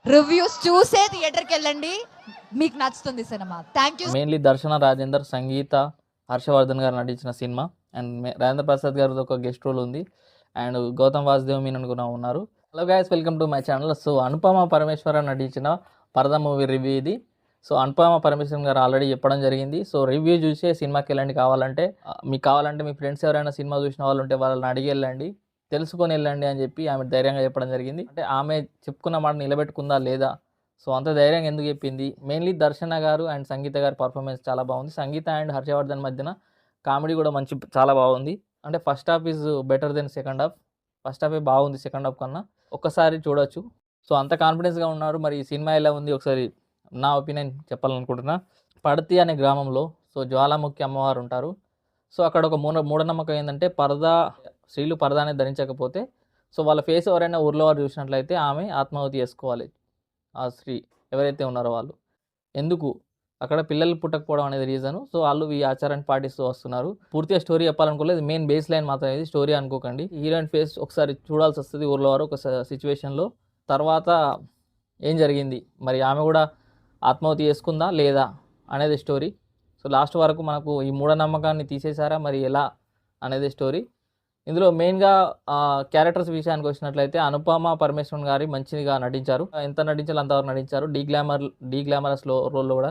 Reviews చూసే థియేటర్కి వెళ్ళండి, మీకు నచ్చుతుంది సినిమా. Thank you. మెయిన్లీ దర్శన రాజేందర్, సంగీత, హర్షవర్ధన్ గారు నటించిన సినిమా. అండ్ రాజేంద్ర ప్రసాద్ గారిది ఒక గెస్ట్ రోల్ ఉంది. అండ్ గౌతమ్ వాసుదేవ్ మీనన్ కూడా ఉన్నారు. Hello guys, welcome to my channel. So Anupama Parameswaran నటించిన పరద మూవీ రివ్యూ ఇది. సో అనుపమ పరమేశ్వరన్ గారు ఆల్రెడీ చెప్పడం జరిగింది. సో రివ్యూ చూసే సినిమాకి వెళ్ళండి. కావాలంటే మీకు కావాలంటే మీ ఫ్రెండ్స్ ఎవరైనా సినిమా చూసిన వాళ్ళు ఉంటే వాళ్ళని అడిగి వెళ్ళండి, తెలుసుకొని వెళ్ళండి అని చెప్పి ఆమె ధైర్యంగా చెప్పడం జరిగింది. అంటే ఆమె చెప్పుకున్న మాట నిలబెట్టుకుందా లేదా, సో అంత ధైర్యంగా ఎందుకు చెప్పింది. మెయిన్లీ దర్శన గారు అండ్ సంగీత గారి పర్ఫార్మెన్స్ చాలా బాగుంది. సంగీత అండ్ హర్షవర్ధన్ మధ్యన కామెడీ కూడా చాలా బాగుంది. అంటే first half is better than second half. First హాఫే బాగుంది సెకండ్ హాఫ్ కన్నా. ఒక్కసారి చూడొచ్చు. సో అంత కాన్ఫిడెన్స్గా ఉన్నారు. మరి ఈ సినిమా ఎలా ఉంది ఒకసారి నా ఒపీనియన్ చెప్పాలనుకుంటున్నా. పడతి అనే గ్రామంలో సో జ్వాలాముఖి అమ్మవారు ఉంటారు. సో అక్కడ ఒక మూఢనమ్మకం ఏంటంటే స్త్రీలు పరదాన్ని ధరించకపోతే సో వాళ్ళ ఫేస్ ఎవరైనా ఊర్లో వారు చూసినట్లయితే ఆమె ఆత్మాహుతి చేసుకోవాలి. ఆ స్త్రీ ఎవరైతే ఉన్నారో వాళ్ళు. ఎందుకు అక్కడ పిల్లలు పుట్టకపోవడం అనేది రీజను. సో వాళ్ళు ఈ ఆచారాన్ని పాటిస్తూ వస్తున్నారు. పూర్తిగా స్టోరీ చెప్పాలనుకోలేదు, మెయిన్ బేస్ లైన్ మాత్రం ఇది, స్టోరీ అనుకోకండి. హీరోయిన్ ఫేస్ ఒకసారి చూడాల్సి వస్తుంది ఊర్లో వారు ఒక సిచ్యువేషన్లో. తర్వాత ఏం జరిగింది, మరి ఆమె కూడా ఆత్మాహుతి చేసుకుందా లేదా అనేది స్టోరీ. సో లాస్ట్ వరకు మనకు ఈ మూఢనమ్మకాన్ని తీసేశారా మరి ఎలా అనేది స్టోరీ. ఇందులో మెయిన్గా క్యారెక్టర్స్ విషయానికి వచ్చినట్లయితే అనుపమ పరమేశ్వరన్ గారి మంచిగా నటించారు. ఎంత నటించాలో అంతవరకు నటించారు. డీ గ్లామరస్ రోల్లో కూడా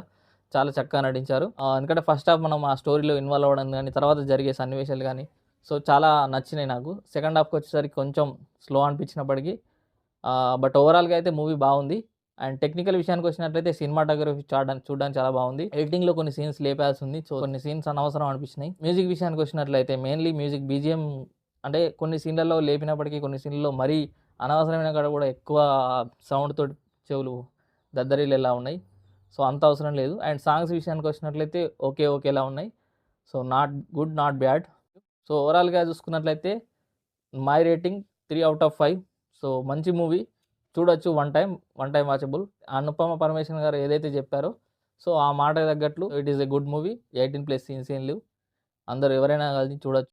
చాలా చక్కగా నటించారు. ఎందుకంటే ఫస్ట్ హాఫ్ మనం ఆ స్టోరీలో ఇన్వాల్వ్ అవ్వడం కానీ తర్వాత జరిగే సన్నివేశాలు కానీ సో చాలా నచ్చినాయి నాకు. సెకండ్ హాఫ్కి వచ్చేసరికి కొంచెం స్లో అనిపించినప్పటికీ బట్ ఓవరాల్గా అయితే మూవీ బాగుంది. అండ్ టెక్నికల్ విషయానికి వచ్చినట్లయితే సినిమాటోగ్రఫీ చూడడానికి చాలా బాగుంది. ఎడిటింగ్లో కొన్ని సీన్స్ లేపాల్సి ఉంది. సో కొన్ని సీన్స్ అనవసరం అనిపించినాయి. మ్యూజిక్ విషయానికి వచ్చినట్లయితే మెయిన్లీ మ్యూజిక్ బీజిఎం అంటే కొన్ని సీన్లలో లేపినప్పటికీ కొన్ని సీన్లలో మరీ అనవసరమైన కాడ కూడా ఎక్కువ సౌండ్తో చెవులు దద్దరిల్లేలా ఉన్నాయి. సో అంత అవసరం లేదు. అండ్ సాంగ్స్ విషయానికి వచ్చినట్లయితే ఓకేలా ఉన్నాయి. So not good, not bad. So ఓవరాల్గా చూసుకున్నట్లయితే మై రేటింగ్ 3/5. సో మంచి మూవీ, చూడొచ్చు. One time watchable. Anupama Parameswaran గారు ఏదైతే చెప్పారో సో ఆ మాట తగ్గట్లు it is a good movie. 18+ scenes ఏం లేవు. అందరూ ఎవరైనా కలిసి చూడొచ్చు.